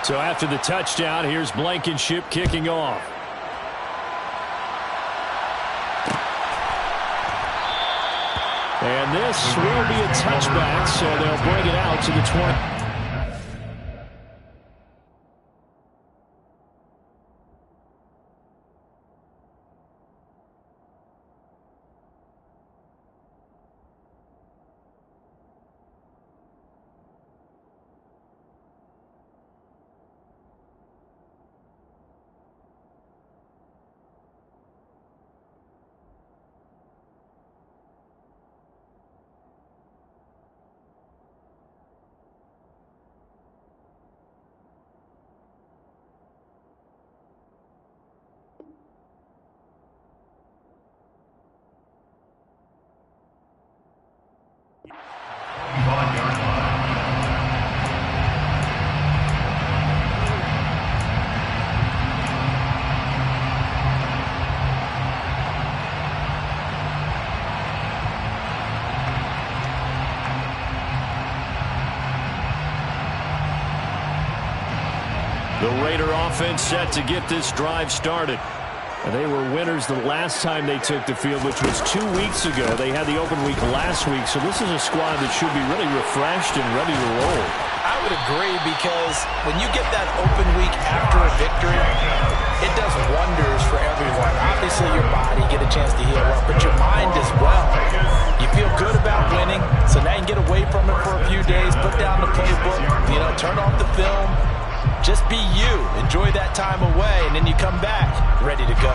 So after the touchdown, here's Blankenship kicking off. And this will be a touchback, so they'll bring it out to the 20. The Raider offense set to get this drive started. And they were winners the last time they took the field, which was 2 weeks ago. They had the open week last week, so this is a squad that should be really refreshed and ready to roll. I would agree, because when you get that open week after a victory, it does wonders for everyone. Obviously, your body get a chance to heal up, but your mind as well. You feel good about winning, so now you can get away from it for a few days, put down the playbook, turn off the film. Just be you. Enjoy that time away, and then you come back ready to go.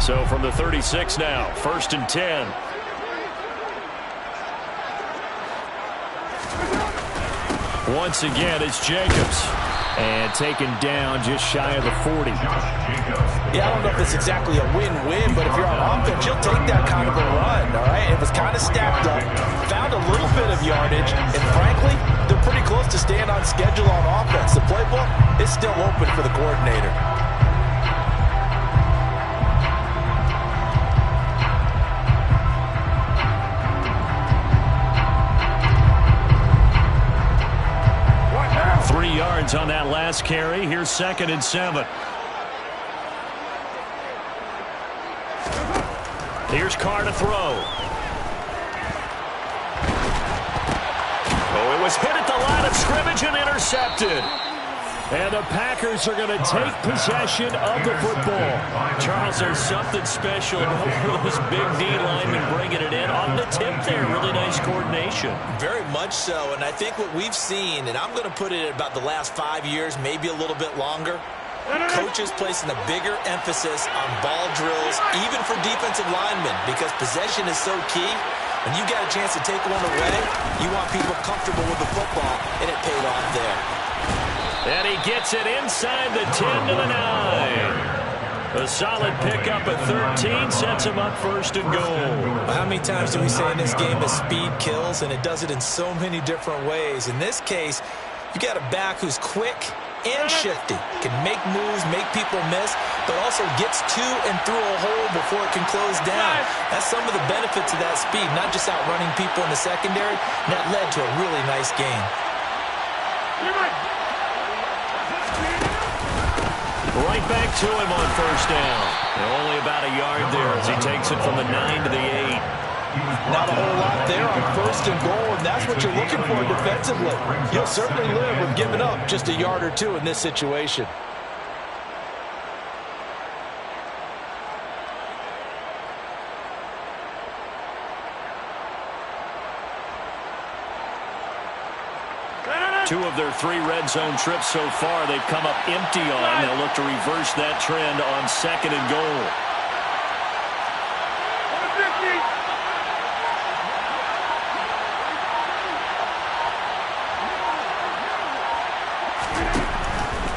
So from the 36 now, 1st and 10. Once again, it's Jacobs. And taken down just shy of the 40. Yeah, I don't know if it's exactly a win-win, but if you're on offense, you'll take that kind of a run, all right? It was kind of stacked up, found a little bit of yardage, and frankly, they're pretty close to staying on schedule on offense. The playbook is still open for the coordinator. On that last carry. Here's 2nd and 7. Here's Carr to throw. Oh, it was hit at the line of scrimmage and intercepted. And the Packers are going to take possession of the football. Charles, there's something special about those big D linemen bringing it in on the tip there. Really nice coordination. Very much so, and I think what we've seen, and I'm going to put it at about the last 5 years, maybe a little bit longer, coaches placing a bigger emphasis on ball drills, even for defensive linemen, because possession is so key. When you got a chance to take one away, you want people comfortable with the football, and it paid off there. And he gets it inside the 10 to the 9. A solid pickup at 13 sets him up 1st and goal. How many times do we say in this game that speed kills, and it does it in so many different ways? In this case, you got a back who's quick and shifty, can make moves, make people miss, but also gets to and through a hole before it can close down. That's some of the benefits of that speed, not just outrunning people in the secondary. And that led to a really nice game. Right back to him on 1st down. And only about a yard there as he takes it from the 9 to the 8. Not a whole lot there on 1st and goal, and that's what you're looking for defensively. You'll certainly live with giving up just a yard or two in this situation. Two of their 3 red zone trips so far they've come up empty on. They'll look to reverse that trend on 2nd and goal.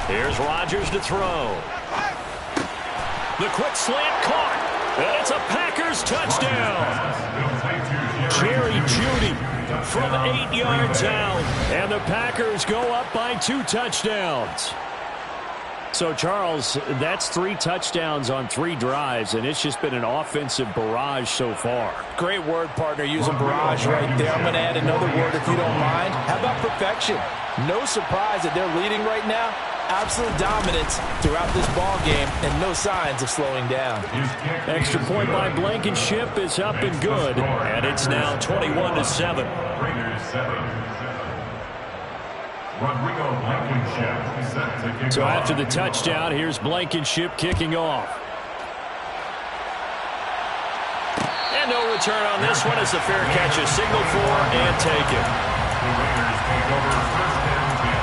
Here's Rodgers to throw. The quick slant caught. And it's a Packers touchdown. Jerry Jeudy from 8 yards out. And the Packers go up by 2 touchdowns. So, Charles, that's 3 touchdowns on 3 drives, and it's just been an offensive barrage so far. Great word, partner, using barrage right there. I'm going to add another word if you don't mind. How about perfection? No surprise that they're leading right now. Absolute dominance throughout this ball game and no signs of slowing down. Extra point by Blankenship is up and good, and it's now 21-7. So after the touchdown, here's Blankenship kicking off. And no return on this one as the fair catch is signaled for and taken. The Raiders take over first and 10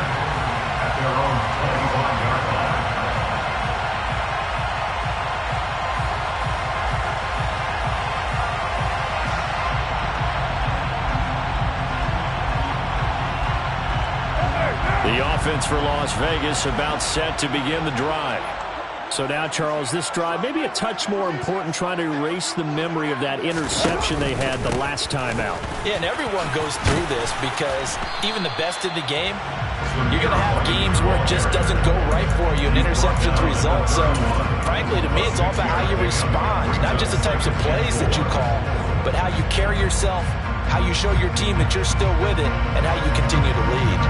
at their own 21-yard line. The offense for Las Vegas about set to begin the drive. So now, Charles, this drive maybe a touch more important, trying to erase the memory of that interception they had the last time out. Yeah, and everyone goes through this because even the best in the game, you're going to have games where it just doesn't go right for you, and interceptions result. So, frankly, to me, it's all about how you respond, not just the types of plays that you call, but how you carry yourself, how you show your team that you're still with it, and how you continue to lead.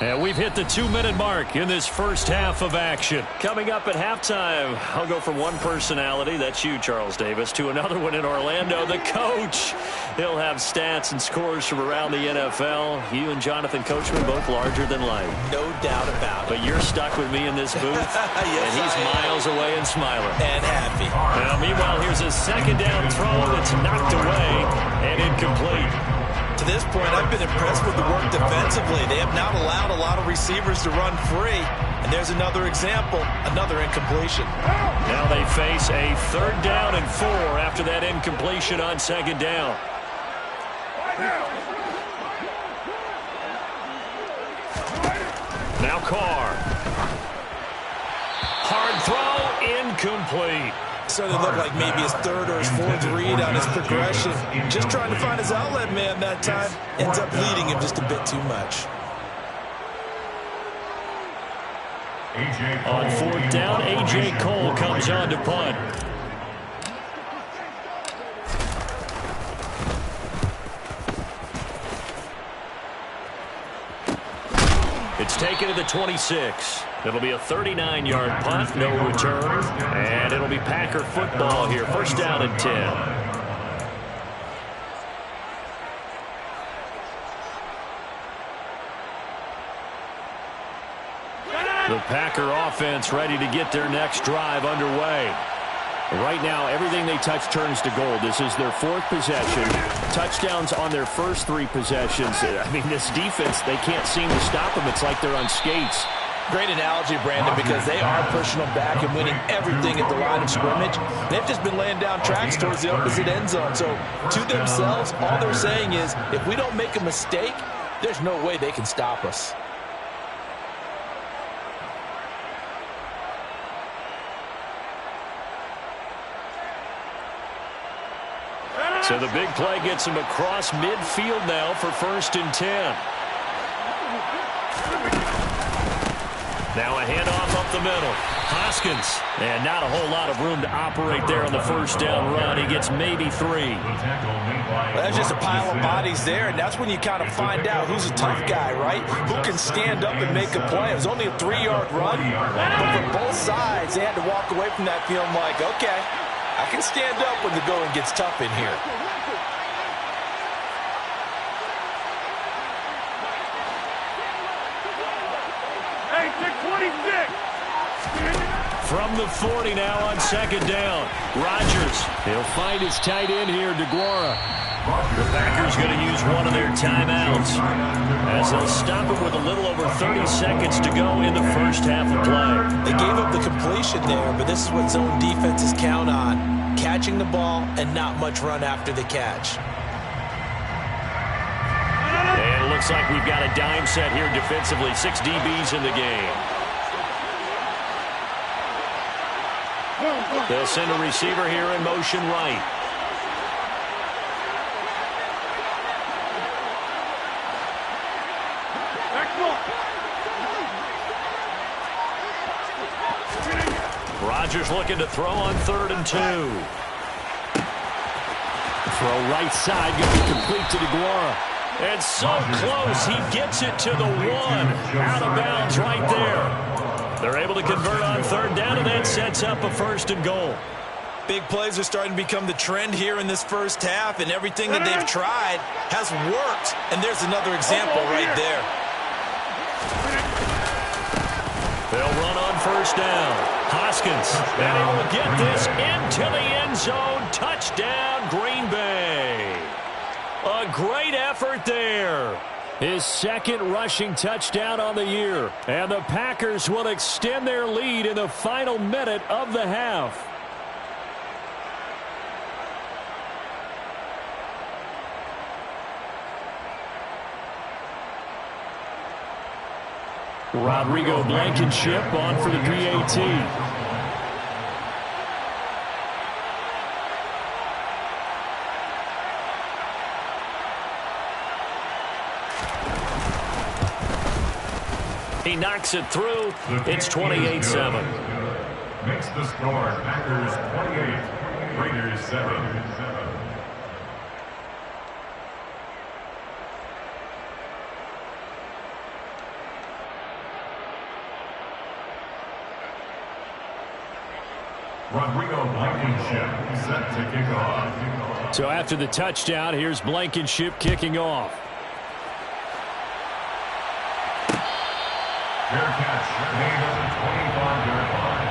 And we've hit the 2-minute mark in this first half of action. Coming up at halftime, I'll go from one personality, that's you, Charles Davis, to another one in Orlando, the coach. He'll have stats and scores from around the NFL. You and Jonathan Coachman both larger than life. No doubt about it. But you're stuck with me in this booth, yes, and he's miles away and smiling. And happy. Now, meanwhile, here's a second down throw that's knocked away and incomplete. To this point, I've been impressed with the work defensively. They have not allowed a lot of receivers to run free. And there's another example, another incompletion. Now they face a 3rd down and 4 after that incompletion on 2nd down. Now Carr. Hard throw, incomplete. So it looked like maybe his 3rd or his 4th read on his progression. Just trying to find his outlet man that time. Ends up leading him just a bit too much. On 4th down, A.J. Cole comes on to punt. It's taken to the 26. It'll be a 39-yard punt, no return, and it'll be Packer football here. 1st down and 10. The Packer offense ready to get their next drive underway. Right now, everything they touch turns to gold. This is their 4th possession. Touchdowns on their first 3 possessions. I mean, this defense, they can't seem to stop them. It's like they're on skates. Great analogy, Brandon, because they are pushing them back and winning everything at the line of scrimmage. They've just been laying down tracks towards the opposite end zone. So, to themselves, all they're saying is, if we don't make a mistake, there's no way they can stop us. So the big play gets him across midfield now for 1st and 10. Now a handoff up the middle. Hoskins. And not a whole lot of room to operate there on the 1st down run. He gets maybe 3. Well, that's just a pile of bodies there, and that's when you kind of find out who's a tough guy, right? Who can stand up and make a play. It was only a 3-yard run, but for both sides, they had to walk away from that feeling like, okay, I can stand up when the going gets tough in here. From the 40 now on 2nd down. Rodgers. He'll find his tight end here, DeGuara. The Packers going to use one of their timeouts as they'll stop it with a little over 30 seconds to go in the first half of play. They gave up the completion there, but this is what zone defenses count on. Catching the ball and not much run after the catch. And it looks like we've got a dime set here defensively. 6 DBs in the game. They'll send a receiver here in motion right. Rodgers looking to throw on 3rd and 2. Throw right side, going to be complete to DeGuara. And so close, he gets it to the 1. Out of bounds right there. They're able to convert on 3rd down, and that sets up a 1st and goal. Big plays are starting to become the trend here in this first half, and everything that they've tried has worked. And there's another example right there. They'll run on 1st down. Hoskins, and he will get this into the end zone. Touchdown, Green Bay. A great effort there. His 2nd rushing touchdown on the year. And the Packers will extend their lead in the final minute of the half. Rodrigo Blankenship on for the PAT. He knocks it through. It's 28-7. Makes the score Packers 28, Raiders 7. Rodrigo Blankenship set to kick off. So after the touchdown, here's Blankenship kicking off. Fair catch made at the 25-yard line.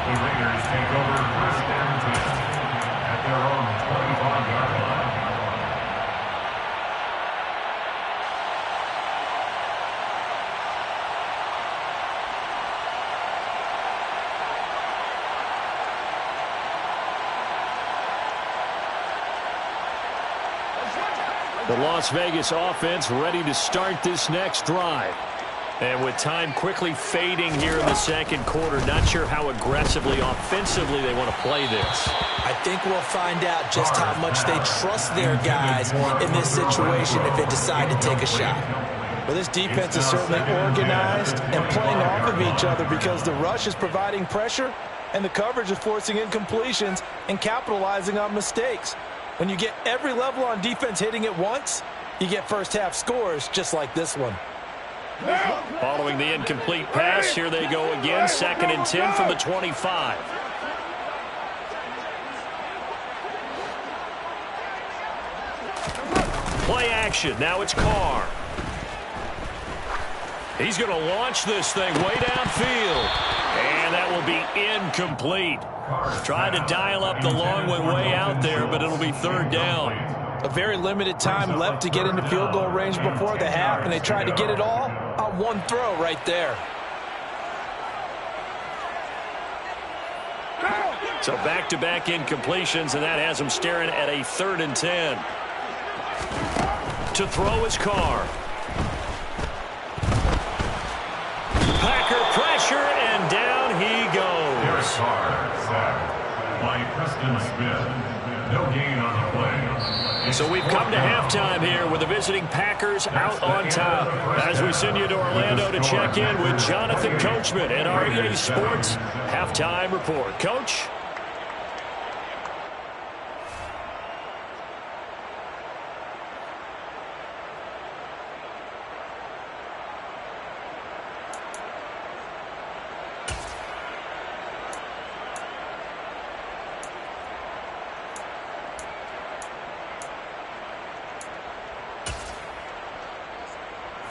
The Raiders take over 1st and 10 at their own 25-yard line. The Las Vegas offense ready to start this next drive. And with time quickly fading here in the 2nd quarter, not sure how aggressively, offensively they want to play this. I think we'll find out just how much they trust their guys in this situation if they decide to take a shot. Well, this defense is certainly organized and playing off of each other because the rush is providing pressure and the coverage is forcing incompletions and capitalizing on mistakes. When you get every level on defense hitting at once, you get first-half scores just like this one. Following the incomplete pass, here they go again. 2nd and 10 from the 25. Play action. Now it's Carr. He's going to launch this thing way downfield. And that will be incomplete. Tried to dial up the long one way out there, but it'll be 3rd down. A very limited time left to get into field goal range before the half, and they tried to get it all on one throw right there. So back-to-back incompletions, and that has them staring at a 3rd and 10. To throw is Carr. Packer pressure, and down he goes. Derek Carr sacked by Preston Smith. No gain on the play. So we've come to halftime here with the visiting Packers out on top. As we send you to Orlando to check in with Jonathan Coachman and our EA Sports halftime report. Coach?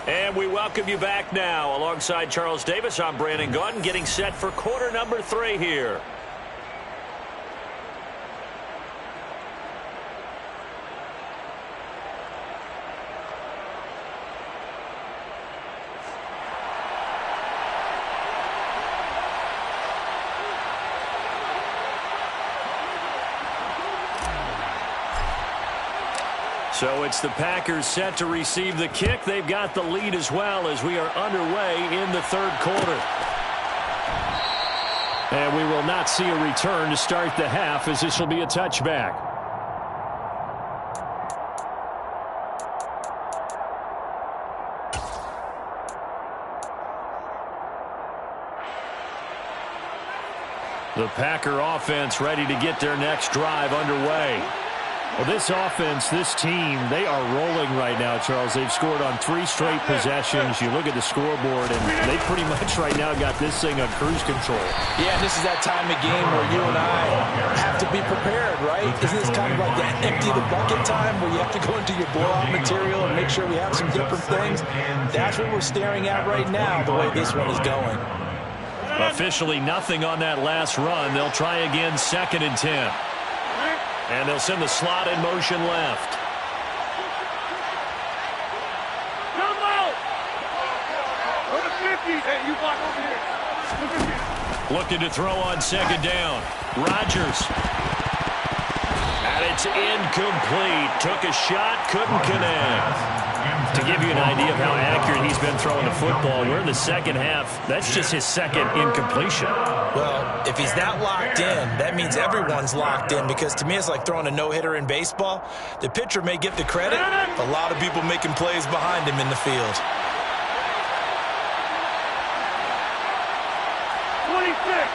And we welcome you back now. Alongside Charles Davis, I'm Brandon Gaudin, getting set for quarter number 3 here. So it's the Packers set to receive the kick. They've got the lead as well as we are underway in the 3rd quarter. And we will not see a return to start the half, as this will be a touchback. The Packer offense ready to get their next drive underway. Well, this offense, this team, they are rolling right now, Charles. They've scored on 3 straight possessions. You look at the scoreboard, and they pretty much right now got this thing on cruise control. Yeah, and this is that time of game where you and I have to be prepared, right? Isn't this kind of like that empty the bucket time where you have to go into your blowout material and make sure we have some different things? That's what we're staring at right now, the way this one is going. Officially nothing on that last run. They'll try again, 2nd and 10. And they'll send the slot in motion left. Looking to throw on 2nd down. Rodgers. And it's incomplete. Took a shot, couldn't connect. To give you an idea of how accurate he's been throwing the football, we're in the second half. That's just his 2nd incompletion. Well, if he's that locked in, that means everyone's locked in, because to me it's like throwing a no-hitter in baseball. The pitcher may get the credit, a lot of people making plays behind him in the field. 26.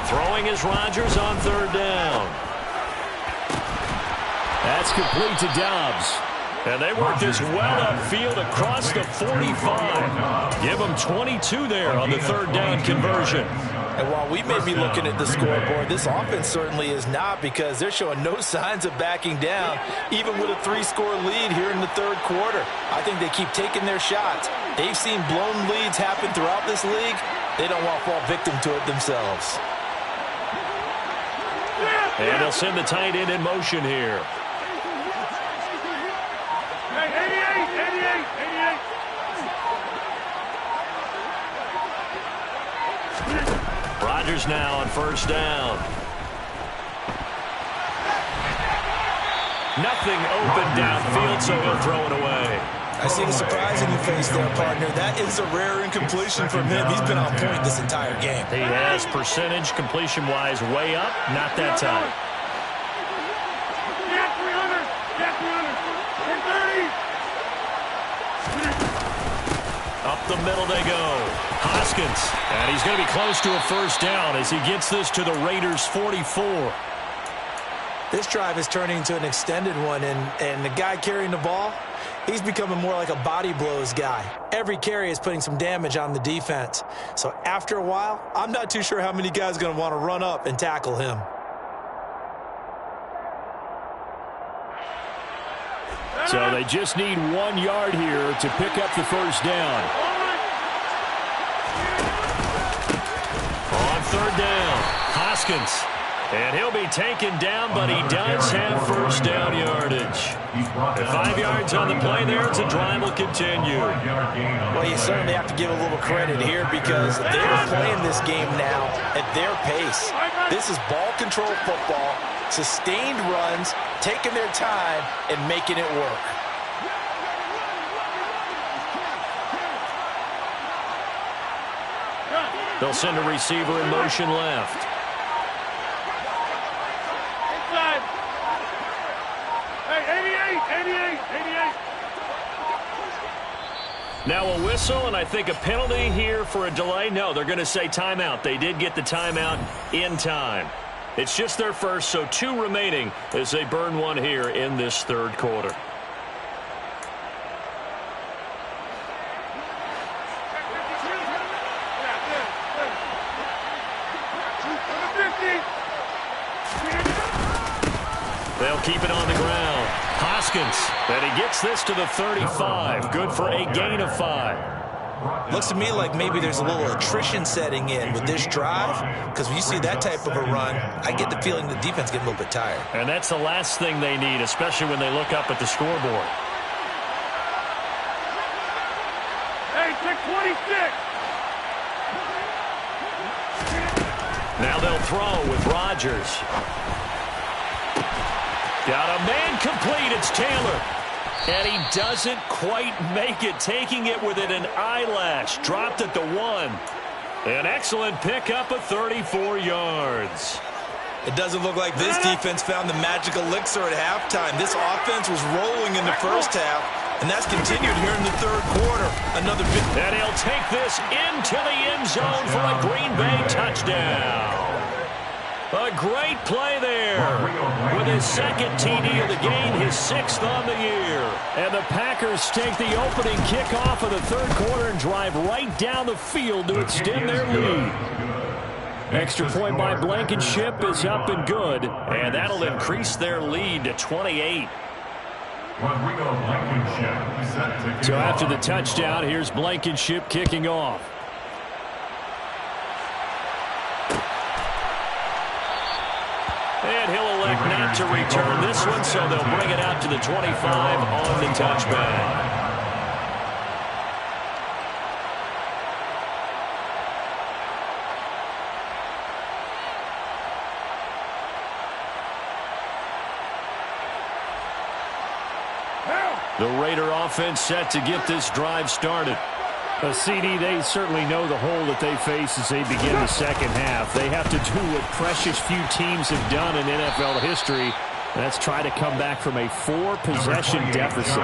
Throwing is Rodgers on 3rd down. That's complete to Dobbs. And they work this well upfield across the 45. Give them 22 there on the 3rd down conversion. And while we may be looking at the scoreboard, this offense certainly is not, because they're showing no signs of backing down, even with a 3-score lead here in the 3rd quarter. I think they keep taking their shots. They've seen blown leads happen throughout this league. They don't want to fall victim to it themselves. And they'll send the tight end in motion here. Rodgers now on 1st down. Nothing open downfield, so he'll throw it away. I see the surprise in your face there, partner. That is a rare incompletion from him. He's been on point this entire game. He has percentage completion-wise way up, not that time. Up the middle they go. Hoskins. And he's going to be close to a 1st down as he gets this to the Raiders' 44. This drive is turning into an extended one, and the guy carrying the ball, he's becoming more like a body blows guy. Every carry is putting some damage on the defense. So after a while, I'm not too sure how many guys are going to want to run up and tackle him. So they just need 1 yard here to pick up the 1st down. On 3rd down, Hoskins. And he'll be taken down, but he does have 1st down yardage. And 5 yards on the play there, it's a drive will continue. Well, you certainly have to give a little credit here, because they're playing this game now at their pace. This is ball control football, sustained runs, taking their time, and making it work. They'll send a receiver in motion left. Now a whistle, and I think a penalty here for a delay. No, they're going to say timeout. They did get the timeout in time. It's just their first, so 2 remaining as they burn 1 here in this 3rd quarter. They'll keep it on the ground. Hoskins, and he gets this to the 35. Good for a gain of 5. Looks to me like maybe there's a little attrition setting in with this drive, because when you see that type of a run, I get the feeling the defense getting a little bit tired. And that's the last thing they need, especially when they look up at the scoreboard. Hey, 626. Now they'll throw with Rodgers. Got a man complete. It's Taylor. And he doesn't quite make it, taking it within an eyelash. Dropped at the 1. An excellent pickup of 34 yards. It doesn't look like this defense found the magic elixir at halftime. This offense was rolling in the first half, And that's continued here in the third quarter. Another big... And he'll take this into the end zone for a Green Bay touchdown. A great play there. With his second TD of the game, his 6th on the year. And the Packers take the opening kickoff of the third quarter and drive right down the field to extend their lead. Extra point by Blankenship is up and good. And that'll increase their lead to 28. So after the touchdown, here's Blankenship kicking off. And he'll elect not to return this one, so they'll bring it out to the 25 on the touchback. The Raider offense set to get this drive started. CD, they certainly know the hole that they face as they begin the second half. They have to do what precious few teams have done in NFL history. That's try to come back from a 4-possession deficit.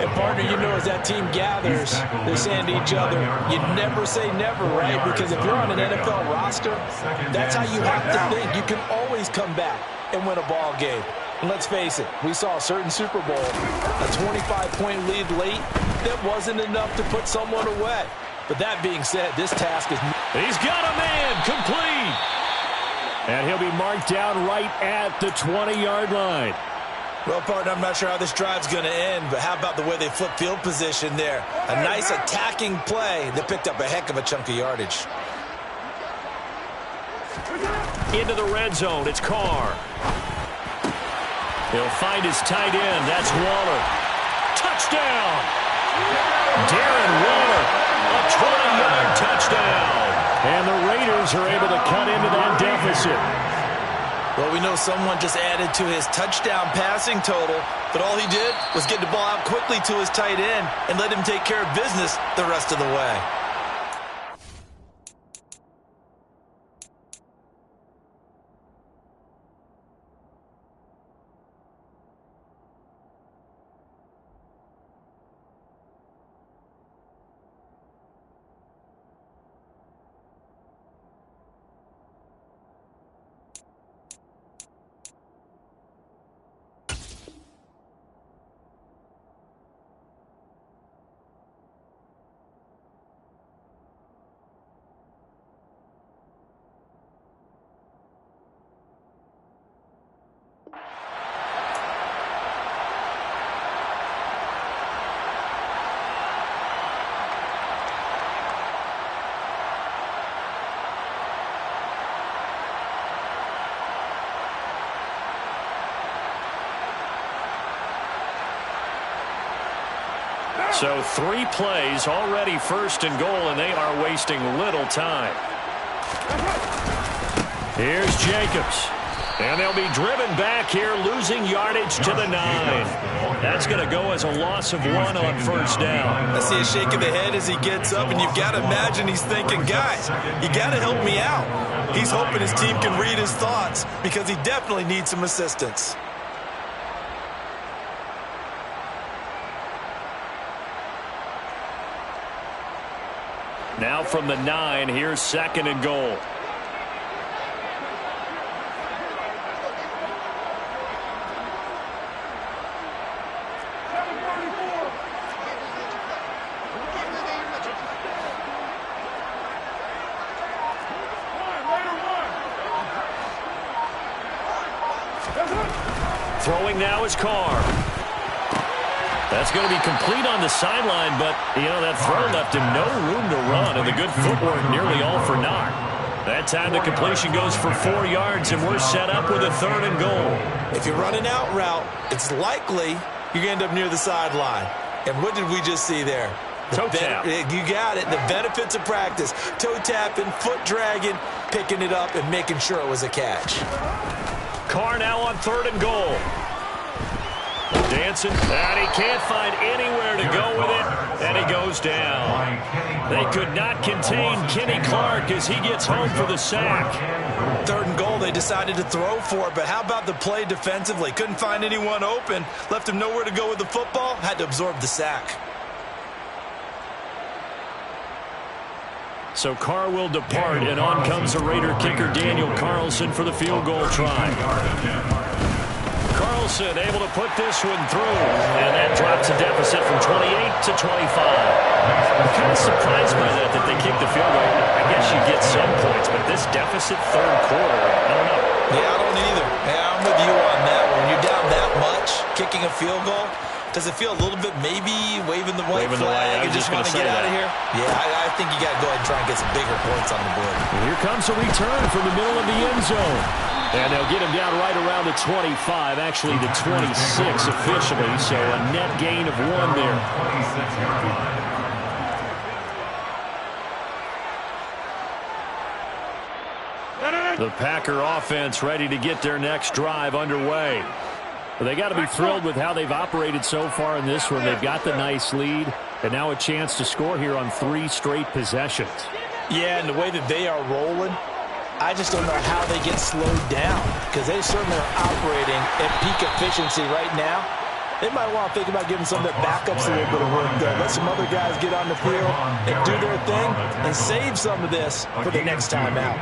And partner, you know, as that team gathers, they're saying to each other, you never say never, right? Because if you're on an NFL roster, that's how you have to think. You can always come back and win a ball game. And let's face it, we saw a certain Super Bowl, a 25-point lead late, that wasn't enough to put someone away. But that being said, this task is... He's got a man complete. And he'll be marked down right at the 20-yard line. Well, partner, I'm not sure how this drive's going to end, but how about the way they flip field position there? A nice attacking play that picked up a heck of a chunk of yardage. Into the red zone, it's Carr. He'll find his tight end. That's Waller. Touchdown! Darren Waller, a 20-yard touchdown. And the Raiders are able to cut into that deficit. Well, we know someone just added to his touchdown passing total, but all he did was get the ball out quickly to his tight end and let him take care of business the rest of the way. So 3 plays, already first and goal, and they are wasting little time. Here's Jacobs. And they'll be driven back here, losing yardage to the 9. That's going to go as a loss of 1 on first down. I see a shake of the head as he gets up, and you've got to imagine he's thinking, guys, you got to help me out. He's hoping his team can read his thoughts because he definitely needs some assistance. Now from the 9, here's second and goal. Throwing now is Carr. That's going to be complete on the sideline, but, you know, that throw left him no room to run, and the good footwork nearly all for naught. That time the completion goes for 4 yards, and we're set up with a third and goal. If you're running out route, it's likely you're going to end up near the sideline. And what did we just see there? Toe tap. You got it. The benefits of practice. Toe tapping, foot dragging, picking it up, and making sure it was a catch. Carr now on third and goal. Dancing, and he can't find anywhere to go with it, and he goes down. They could not contain Kenny Clark as he gets home for the sack. 3rd and goal, they decided to throw for it, but how about the play defensively? Couldn't find anyone open, left him nowhere to go with the football, had to absorb the sack. So Carr will depart, and on comes the Raider kicker Daniel Carlson for the field goal try. Carlson able to put this one through, and that drops a deficit from 28 to 25. I'm kind of surprised by that they kicked the field goal. I guess you get some points, but this deficit 3rd quarter, I don't know. Yeah, I don't either. Yeah, I'm with you on that. When you're down that much, kicking a field goal, does it feel a little bit maybe waving the white flag and just want to get out of here? Yeah, I think you got to go ahead and try and get some bigger points on the board. And here comes a return from the middle of the end zone. And they'll get him down right around the 25, actually the 26 officially, so a net gain of 1 there. The Packer offense ready to get their next drive underway. They got to be thrilled with how they've operated so far in this one. They've got the nice lead, and now a chance to score here on 3 straight possessions. Yeah, and the way that they are rolling, I just don't know how they get slowed down, because they certainly are operating at peak efficiency right now. They might want to think about giving some of their backups a little bit of work, though. Let some other guys get on the field and do their thing and save some of this for the next time out.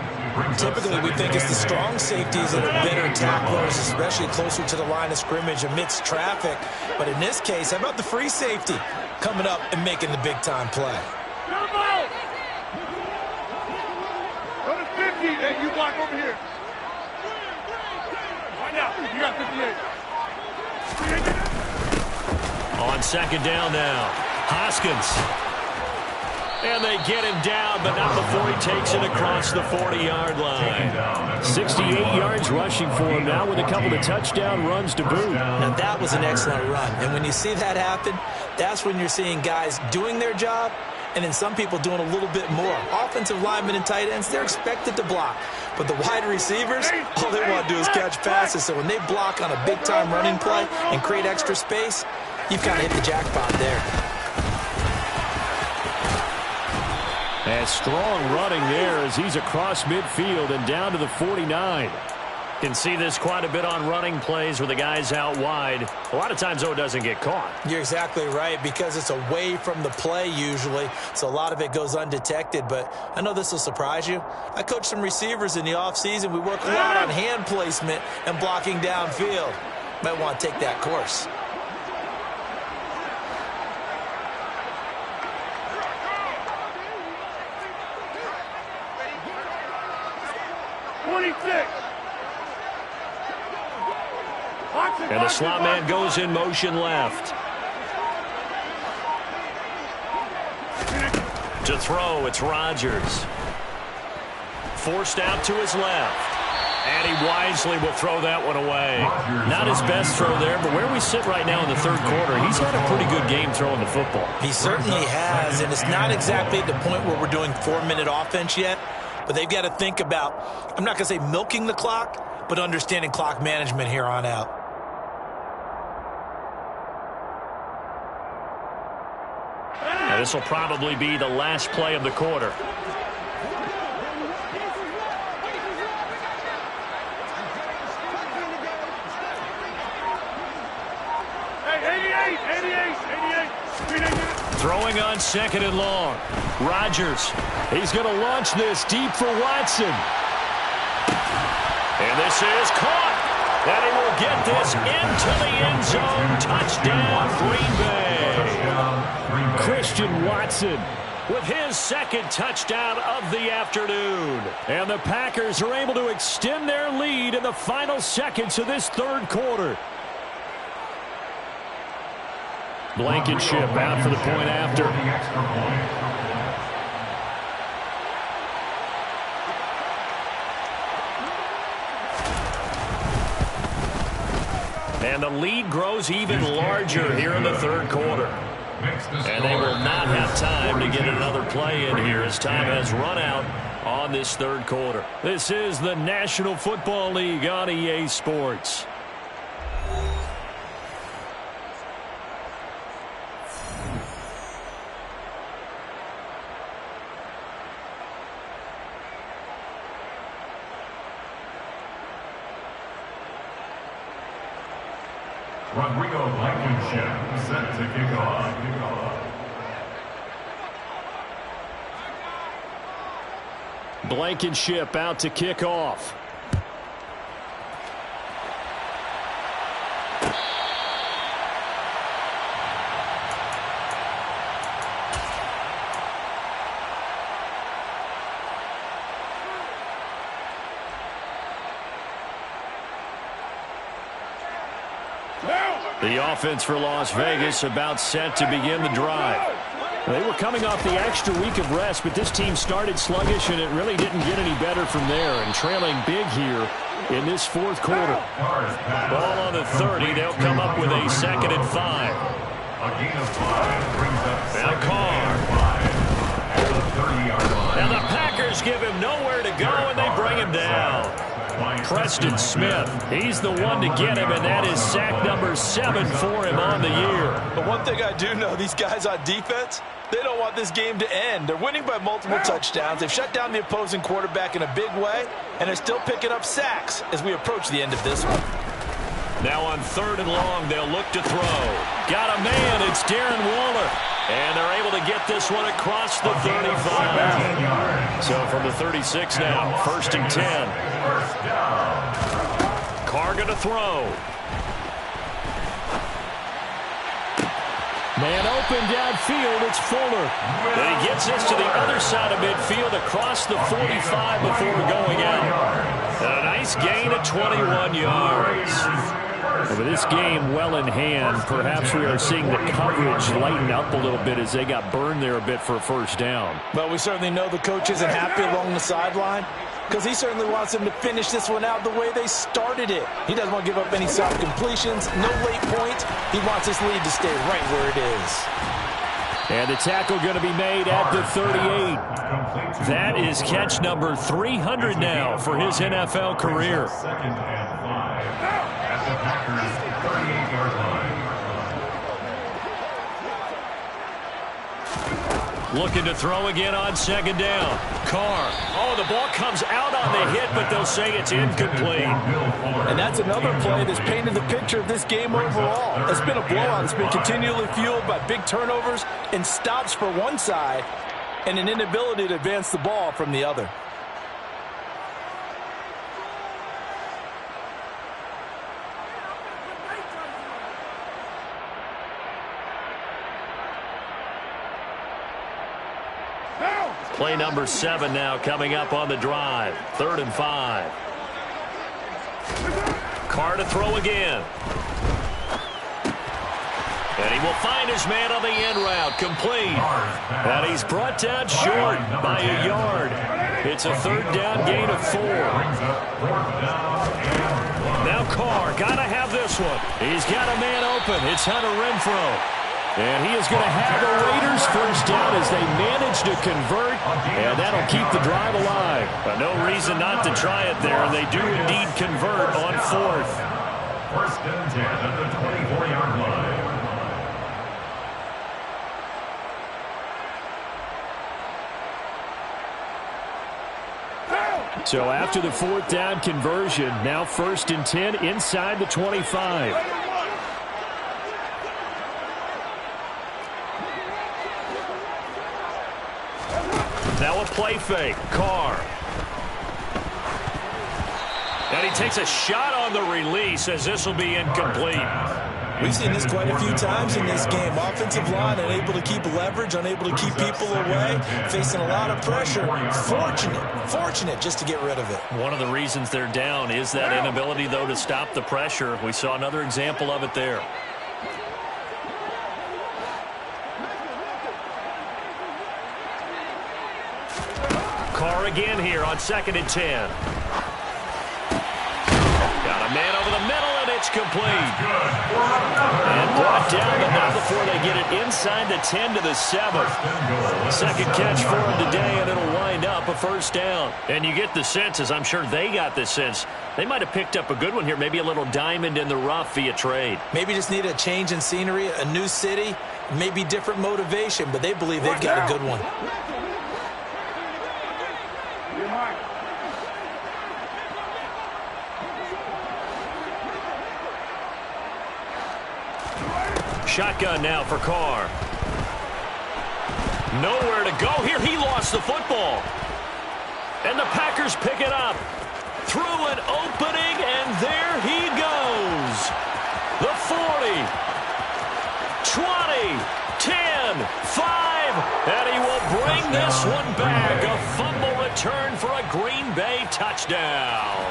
Typically, we think it's the strong safeties and the better tacklers, especially closer to the line of scrimmage amidst traffic. But in this case, how about the free safety coming up and making the big-time play? Go to 50, and you block over here. Right now, you got 58. On 2nd down now, Hoskins. And they get him down, but not before he takes it across the 40-yard line. 68 yards rushing for him now with a couple of touchdown runs to boot. Now, that was an excellent run. And when you see that happen, that's when you're seeing guys doing their job and then some people doing a little bit more. Offensive linemen and tight ends, they're expected to block. But the wide receivers, all they want to do is catch passes. So when they block on a big-time running play and create extra space, you've kind of hit the jackpot there. And strong running there as he's across midfield and down to the 49. Can see this quite a bit on running plays where the guy's out wide. A lot of times, though, it doesn't get caught. You're exactly right, because it's away from the play usually, so a lot of it goes undetected. But I know this will surprise you. I coach some receivers in the offseason. We work a lot on hand placement and blocking downfield. Might want to take that course. And the slot man goes in motion left. To throw, it's Rodgers. Forced out to his left. And he wisely will throw that one away. Not his best throw there, but where we sit right now in the 3rd quarter, he's had a pretty good game throwing the football. He certainly has, and it's not exactly at the point where we're doing 4-minute offense yet, but they've got to think about, I'm not going to say milking the clock, but understanding clock management here on out. Now this will probably be the last play of the quarter. Throwing on 2nd and long. Rodgers, he's going to launch this deep for Watson. And this is caught. And he will get this into the end zone. Touchdown, Green Bay. Christian Watson with his 2nd touchdown of the afternoon. And the Packers are able to extend their lead in the final seconds of this 3rd quarter. Blankenship out for the point after. And the lead grows even larger here in the 3rd quarter. And they will not have time to get another play in here as time has run out on this 3rd quarter. This is the National Football League on EA Sports. Rodrigo Blankenship set to kick off. Blankenship out to kick off. The offense for Las Vegas about set to begin the drive. They were coming off the extra week of rest, but this team started sluggish, and it really didn't get any better from there, and trailing big here in this fourth quarter. Ball on the 30. They'll come up with a 2nd and 5. A gain of 5 brings up Now Carr. at the 30-yard line. Now the Packers give him nowhere to go, and they bring him down. Preston Smith, he's the one to get him, and that is sack number 7 for him on the year. But one thing I do know, these guys on defense, they don't want this game to end. They're winning by multiple touchdowns. They've shut down the opposing quarterback in a big way, and they're still picking up sacks as we approach the end of this one. Now on 3rd and long, they'll look to throw. Got a man, it's Darren Waller. And they're able to get this one across the 35. So from the 36 now, 1st and 10. Carr going to throw. Man open downfield, it's Fuller. And he gets this to the other side of midfield across the 45 before going out. And a nice gain of 21 yards. With this game well in hand, perhaps we are seeing the coverage lighten up a little bit as they got burned there a bit for a 1st down. Well, we certainly know the coach isn't happy along the sideline because he certainly wants them to finish this one out the way they started it. He doesn't want to give up any soft completions, no late points. He wants this lead to stay right where it is. And the tackle going to be made at the 38. That is catch number 300 now for his NFL career. 2nd and 5 at the Packers' 38-yard line. Looking to throw again on 2nd down. Carr. Oh, the ball comes out on the hit, but they'll say it's incomplete. And that's another play that's painted the picture of this game overall. It's been a blowout. It's been continually fueled by big turnovers and stops for one side and an inability to advance the ball from the other. Play number 7 now coming up on the drive. 3rd and 5. Carr to throw again. And he will find his man on the end route. Complete. And he's brought down short by a yard. It's a 3rd down gain of 4. Now Carr, got to have this one. He's got a man open. It's Hunter Renfrow. And he is going to have the Raiders 1st down as they manage to convert, and that'll keep the drive alive. But no reason not to try it there, and they do indeed convert on 4th. 1st and 10 at the 24-yard line. So after the 4th down conversion, now 1st and 10 inside the 25. Now a play fake. Carr. And he takes a shot on the release as this will be incomplete. We've seen this quite a few times in this game. Offensive line unable to keep leverage, unable to keep people away, facing a lot of pressure. Fortunate just to get rid of it. One of the reasons they're down is that inability, though, to stop the pressure. We saw another example of it there. Carr again here on 2nd and 10. Got a man over the middle, and it's complete. And brought down, but not before they get it inside the 10 to the 7. 2nd catch for him today, and it'll wind up a 1st down. And you get the sense, as I'm sure they got the sense, they might have picked up a good one here, maybe a little diamond in the rough via trade. Maybe just need a change in scenery, a new city, maybe different motivation, but they believe they've got a good one. Shotgun now for Carr. Nowhere to go here. He lost the football. And the Packers pick it up. Through an opening, and there he goes. The 40, 20, 10, 5, and he will bring this one back. A fumble return for a Green Bay touchdown.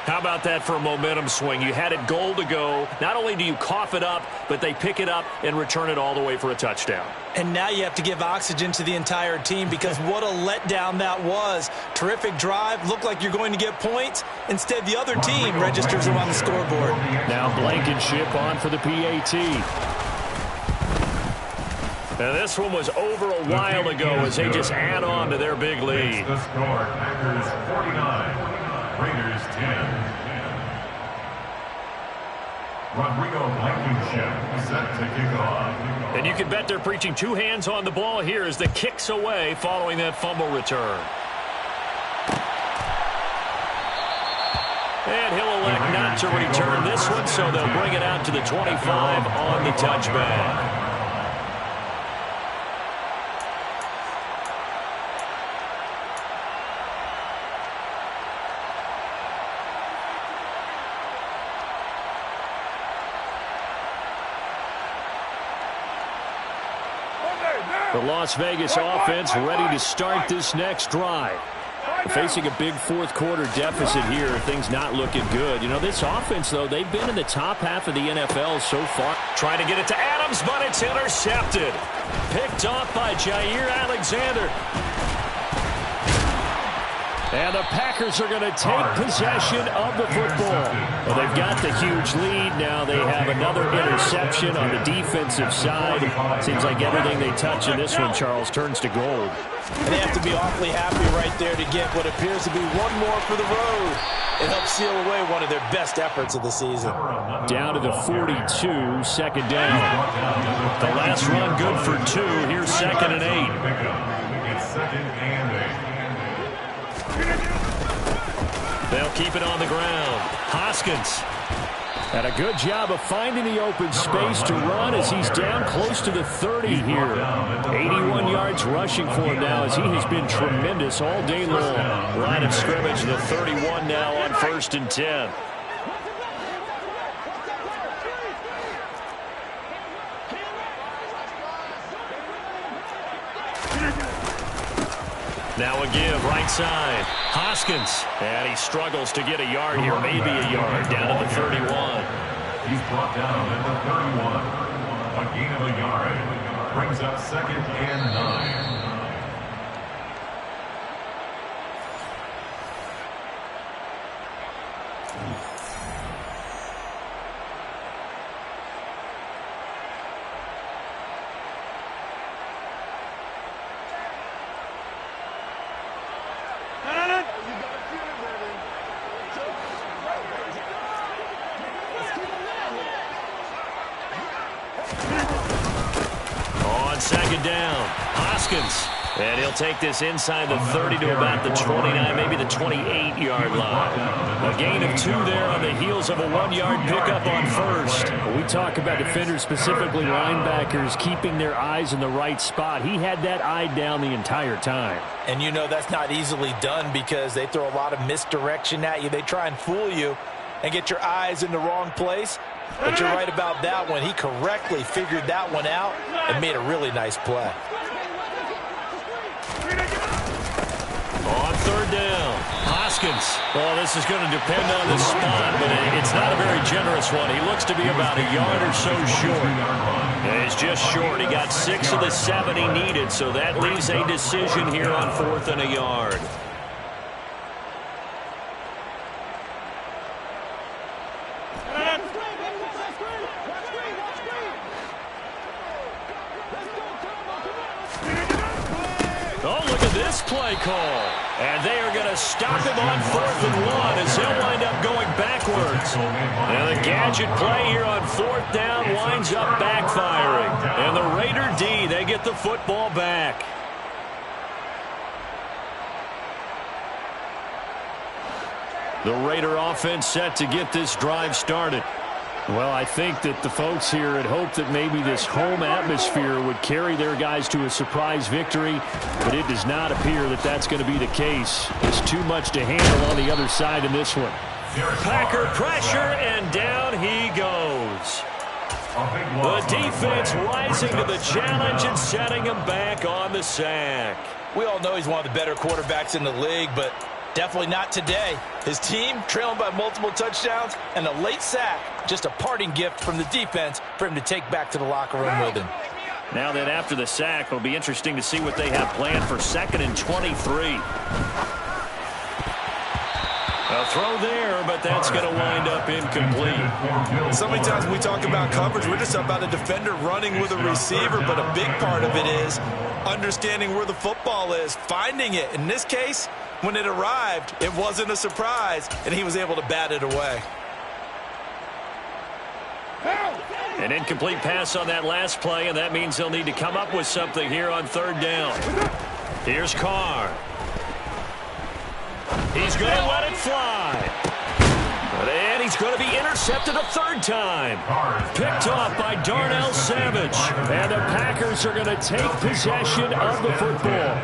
How about that for a momentum swing? You had it goal to go. Not only do you cough it up, but they pick it up and return it all the way for a touchdown. And now you have to give oxygen to the entire team because what a letdown that was. Terrific drive. Looked like you're going to get points. Instead, the other team registers them on the scoreboard. Now Blankenship on for the PAT. Now this one was over a while ago as they just add on to their big lead. The score, Packers 49. Raiders 10. Rodrigo Blankenship set to kick off. And you can bet they're preaching two hands on the ball here as the kick's away following that fumble return. And he'll elect not to return this one, so they'll bring it out to the 25 on the touchback. The Las Vegas offense ready to start this next drive. Facing a big fourth quarter deficit here, things not looking good. You know, this offense, though, they've been in the top half of the NFL so far. Trying to get it to Adams, but it's intercepted. Picked off by Jair Alexander. And the Packers are going to take possession of the football. Well, they've got the huge lead. Now they have another interception on the defensive side. Seems like everything they touch in this one, Charles, turns to gold. And they have to be awfully happy right there to get what appears to be one more for the road. It helps seal away one of their best efforts of the season. Down to the 42, second down. The last run good for 2. Here's 2nd and 8. It's 2nd and 8. They'll keep it on the ground. Hoskins. And a good job of finding the open space to run as he's down close to the 30 here. 81 yards rushing for him now as he has been tremendous all day long. Line of scrimmage, the 31 now on 1st and 10. Now a give, right side. Hoskins. And he struggles to get a yard here, maybe a yard, down to the 31. He's brought down at the 31. A gain of a yard. Brings up 2nd and 9. On 2nd down, Hoskins. And he'll take this inside the 30 to about the 29, maybe the 28-yard line. A gain of 2 there on the heels of a 1-yard pickup on 1st. We talk about defenders, specifically linebackers, keeping their eyes in the right spot. He had that eye down the entire time. And you know that's not easily done because they throw a lot of misdirection at you. They try and fool you and get your eyes in the wrong place. But you're right about that one. He correctly figured that one out and made a really nice play. On 3rd down, Hoskins. Well, this is going to depend on the spot, but it's not a very generous one. He looks to be about a yard or so short. And he's just short. He got 6 of the 7 he needed, so that leaves a decision here on 4th and a yard. Oh, look at this play call. And they are going to stop him on 4th and 1 as he'll wind up going backwards. And the gadget play here on 4th down winds up backfiring. And the Raider D, they get the football back. The Raider offense set to get this drive started. Well, I think that the folks here had hoped that maybe this home atmosphere would carry their guys to a surprise victory, but it does not appear that that's going to be the case. There's too much to handle on the other side in this one. Packer pressure, and down he goes. The defense rising to the challenge and setting him back on the sack. We all know he's one of the better quarterbacks in the league, but definitely not today. His team trailing by multiple touchdowns and a late sack, just a parting gift from the defense for him to take back to the locker room with him. Now that after the sack, it'll be interesting to see what they have planned for 2nd and 23. A throw there, but that's going to wind up incomplete. So many times when we talk about coverage, we're just about a defender running with a receiver, but a big part of it is understanding where the football is, finding it. In this case, when it arrived, it wasn't a surprise, and he was able to bat it away. An incomplete pass on that last play, and that means they'll need to come up with something here on 3rd down. Here's Carr. He's going to let it fly. And he's going to be intercepted a 3rd time. Picked off by Darnell Savage. And the Packers are going to take possession of the football.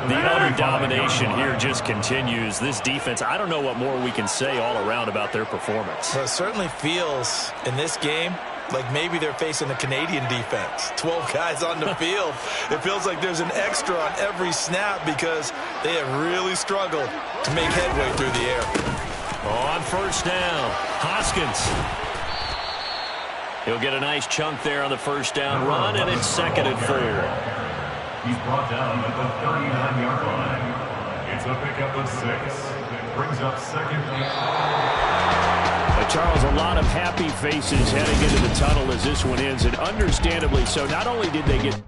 The utter domination here just continues. This defense, I don't know what more we can say all around about their performance. Well, it certainly feels in this game like maybe they're facing a Canadian defense. 12 guys on the field. It feels like there's an extra on every snap because they have really struggled to make headway through the air. On 1st down, Hoskins. He'll get a nice chunk there on the 1st down run, and it's 2nd and 4. He's brought down at the 39-yard line. It's a pickup of 6. It brings up 2nd and Charles, a lot of happy faces heading into the tunnel as this one ends, and understandably so. Not only did they get